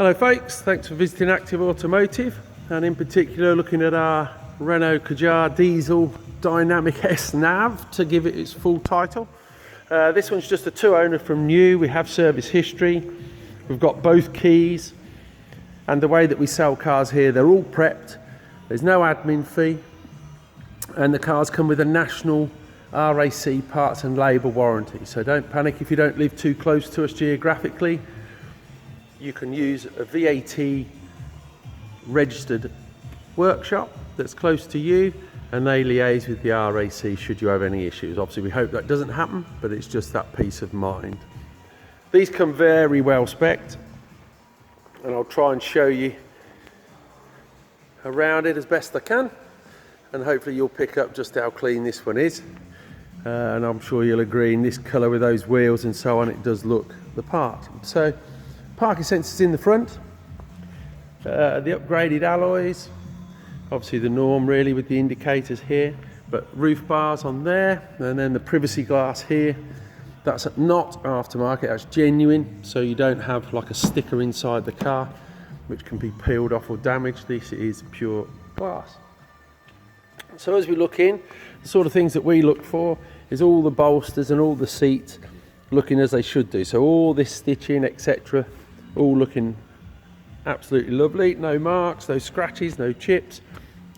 Hello folks, thanks for visiting Active Automotive, and in particular looking at our Renault Kadjar diesel dynamic S nav to give it its full title. This one's just a two owner from new. We have service history, we've got both keys, and the way that we sell cars here, they're all prepped, there's no admin fee, and the cars come with a national RAC parts and labour warranty. So don't panic if you don't live too close to us geographically. You can use a VAT registered workshop that's close to you, and they liaise with the RAC should you have any issues. Obviously we hope that doesn't happen, but it's just that peace of mind. These come very well spec'd, and I'll try and show you around it as best I can, and hopefully you'll pick up just how clean this one is. And I'm sure you'll agree, in this colour with those wheels and so on, it does look the part. So parking sensors in the front, the upgraded alloys, obviously the norm really with the indicators here, but roof bars on there, and then the privacy glass here. That's not aftermarket, that's genuine, so you don't have like a sticker inside the car which can be peeled off or damaged. This is pure glass. So as we look in, the sort of things that we look for is all the bolsters and all the seats looking as they should do. So all this stitching, etc., all looking absolutely lovely. No marks, no scratches, no chips.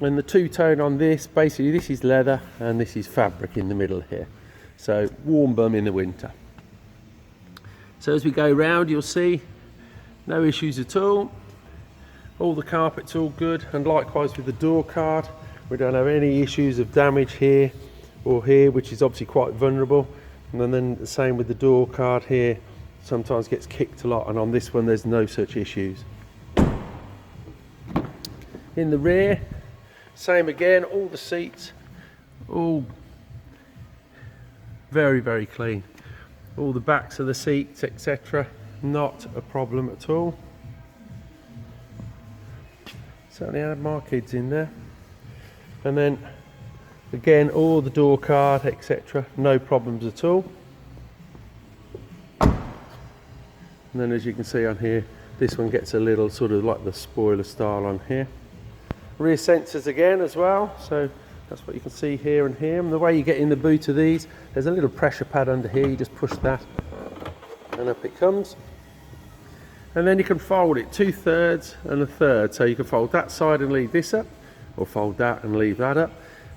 And the two-tone on this, basically this is leather and this is fabric in the middle here. So warm bum in the winter. So as we go round, you'll see no issues at all. All the carpet's all good, and likewise with the door card. We don't have any issues of damage here or here, which is obviously quite vulnerable. And then the same with the door card here, sometimes gets kicked a lot, and on this one there's no such issues. In the rear, same again, all the seats, all very, very clean. All the backs of the seats, etc., not a problem at all. Certainly had my kids in there. And then again, all the door card, etc., no problems at all. And then as you can see on here, this one gets a little sort of like the spoiler style on here. Rear sensors again as well, so that's what you can see here and here. And the way you get in the boot of these, there's a little pressure pad under here, you just push that and up it comes. And then you can fold it 2/3 and 1/3, so you can fold that side and leave this up, or fold that and leave that up.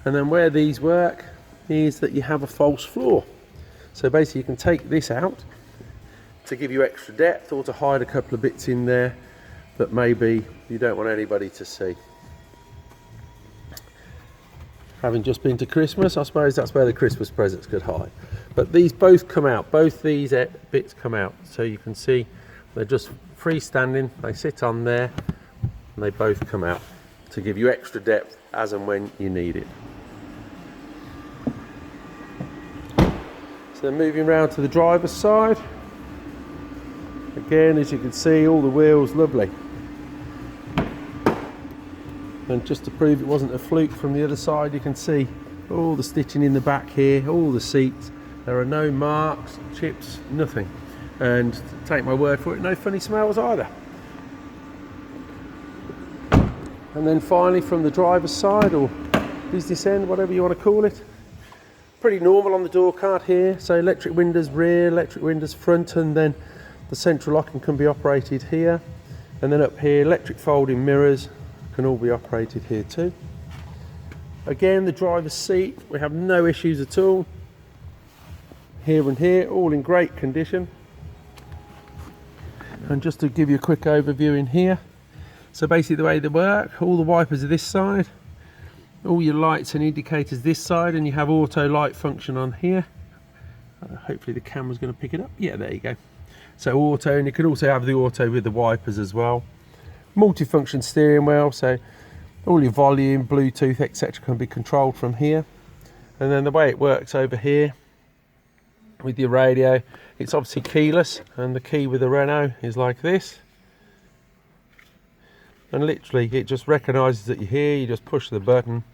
And then where these work is that you have a false floor. So basically you can take this out to give you extra depth, or to hide a couple of bits in there that maybe you don't want anybody to see. Having just been to Christmas, I suppose that's where the Christmas presents could hide. But these both come out, both these bits come out. So you can see they're just freestanding, they sit on there, and they both come out to give you extra depth as and when you need it. So then moving round to the driver's side, again as you can see, all the wheels lovely. And just to prove it wasn't a fluke, from the other side you can see all the stitching in the back here, all the seats, there are no marks, chips, nothing. And take my word for it, no funny smells either. And then finally from the driver's side, or business end, whatever you want to call it, pretty normal on the door card here. So electric windows rear, electric windows front, and then the central locking can be operated here. And then up here, electric folding mirrors can all be operated here too. Again, the driver's seat, we have no issues at all. Here and here, all in great condition. And just to give you a quick overview in here, so basically the way they work, all the wipers are this side, all your lights and indicators this side, and you have auto light function on here. Hopefully the camera's going to pick it up. Yeah, there you go. So auto, and you can also have the auto with the wipers as well. Multifunction steering wheel, so all your volume, Bluetooth, etc. can be controlled from here. And then the way it works over here with your radio, it's obviously keyless, and the key with the Renault is like this. And literally it just recognises that you're here, you just push the button.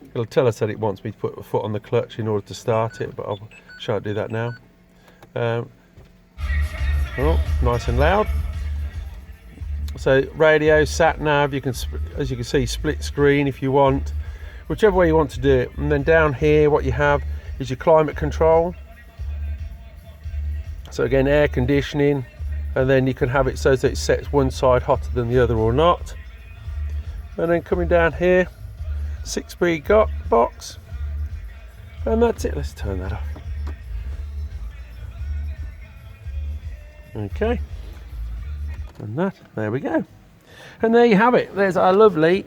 It'll tell us that it wants me to put a foot on the clutch in order to start it, but I shan't do that now. Oh, nice and loud. So radio, sat nav, you can, as you can see, split screen if you want, whichever way you want to do it. And then down here what you have is your climate control. So again, air conditioning, and then you can have it so that it sets one side hotter than the other or not. And then coming down here, 6-speed box, and that's it. Let's turn that off. Okay, and that, there we go. And there you have it. There's our lovely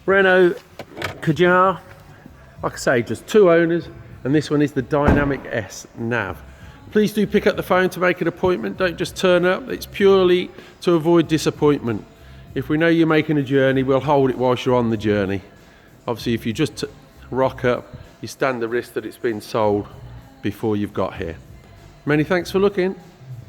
Renault Kadjar. Like I say, just 2 owners, and this one is the Dynamic S Nav. Please do pick up the phone to make an appointment. Don't just turn up. It's purely to avoid disappointment. If we know you're making a journey, we'll hold it whilst you're on the journey. Obviously, if you just rock up, you stand the risk that it's been sold before you've got here. Many thanks for looking.